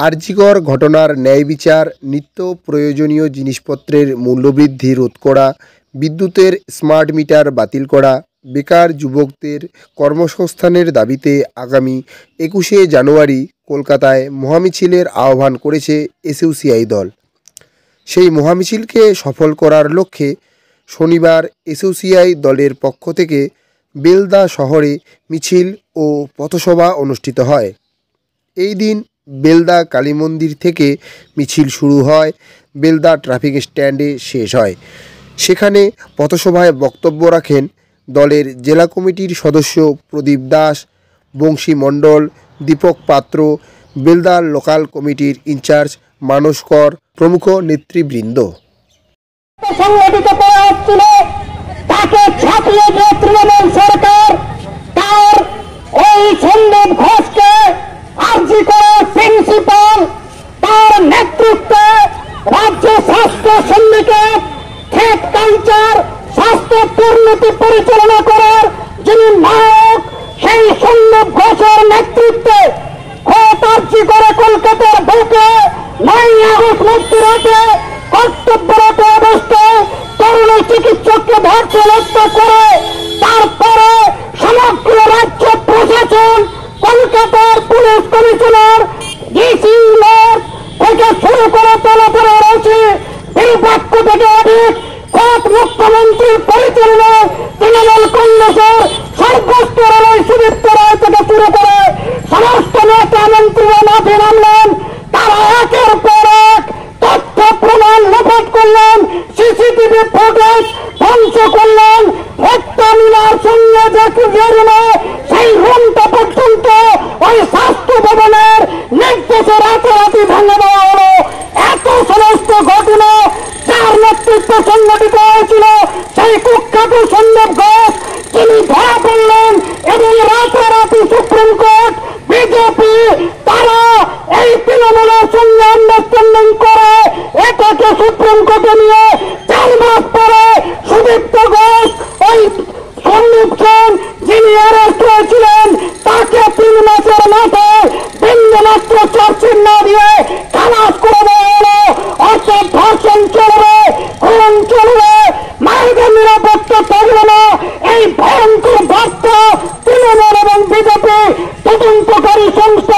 আরজিকর ঘটনার ন্যায় বিচার, নিত্য প্রয়োজনীয় জিনিসপত্রের মূল্যবৃদ্ধি রোধ করা, বিদ্যুতের স্মার্ট মিটার বাতিল করা, বেকার যুবকদের কর্মসংস্থানের দাবিতে আগামী ২১শে জানুয়ারি কলকাতায় মহামিছিলের আহ্বান করেছে এসইউসিআই দল। সেই মহামিছিলকে সফল করার লক্ষ্যে শনিবার এসইউসিআই দলের পক্ষ থেকে বেলদা শহরে মিছিল ও পথসভা অনুষ্ঠিত হয়। এই দিন বেলদা কালী মন্দির থেকে মিছিল শুরু হয়, বেলদা ট্রাফিক স্ট্যান্ডে শেষ হয়। সেখানে পথসভায় বক্তব্য রাখেন দলের জেলা কমিটির সদস্য প্রদীপ দাস, বংশী মণ্ডল, দীপক পাত্র, বেলদা লোকাল কমিটির ইনচার্জ মানস কর প্রমুখ নেতৃবৃন্দ। সংগঠিত করা হচ্ছিল, তাকে ছাপিয়ে যে তৃণমূল সরকার তার ওই সন্দীপ ঘোষকে আরজি করার প্রিন্সিপাল, তার নেতৃত্বে রাজ্য স্বাস্থ্য সিন্ডিকেট, হেড কালচার, স্বাস্থ্য দুর্নীতি পরিচালনা করার যিনি নায়ক, সেই সন্দীপ ঘোষের নেতৃত্বে আরজি করে কলকাতার বুকে ৯ আগস্ট মধ্যরাতে কর্তব্যরত অবস্থায় তরুণ চিকিৎসককে ধর্ষণ হত্যা করে তারপরে সমগ্র রাজ্য প্রশাসন, কলকাতার পুলিশ কমিশনার, ডিসি থেকে শুরু করে তলাতলা রয়েছে বিপক্ষ থেকে অধিক খোদ মুখ্যমন্ত্রীর পরিচালনায় তৃণমূল কংগ্রেসের সর্বস্তরের সুদীপ্ত রায় থেকে শুরু করে সমস্ত নেতা মন্ত্রীরা মাঠে নামলেন। তারা একের পর এক তথ্য প্রমাণ লোপাট করলেন, সিসিটিভি ফুটেজ ধ্বংস করলেন, হত্যা মিনার সঙ্গে সেই রুমটা পর্যন্ত ওই স্বাস্থ্য ভবনের নির্দেশে রাতারাতি ভেঙে দেওয়া হলো। এত সমস্ত ঘটনা যার নেতৃত্বে সংগঠিত হয়েছিল সেই কুখ্যাত সন্দীপ ঘোষ, তিনি ধরা পড়লেন এবং রাতারাতি সুপ্রিম কোর্ট, বিজেপি তারা এই তৃণমূলের সঙ্গে আন্ডারস্ট্যান্ডিং করে এটাকে সুপ্রিম কোর্টে নিয়ে ৪ মাস পরে সুদীপ্ত ঘোষ, ওই সন্দীপ সেন যিনি অ্যারেস্ট হয়েছিলেন, তাকে ৩ মাসের মাথায় বিন্দুমাত্র চার্জশিট না দিয়ে খালাস করে দেওয়া হলো। অর্থাৎ ধর্ষণ চলবে, খুন চলবে, মায়েদের নিরাপত্তা থাকবে না। এই ভয়ঙ্কর বার্তা তৃণমূল এবং বিজেপি তদন্তকারী সংস্থা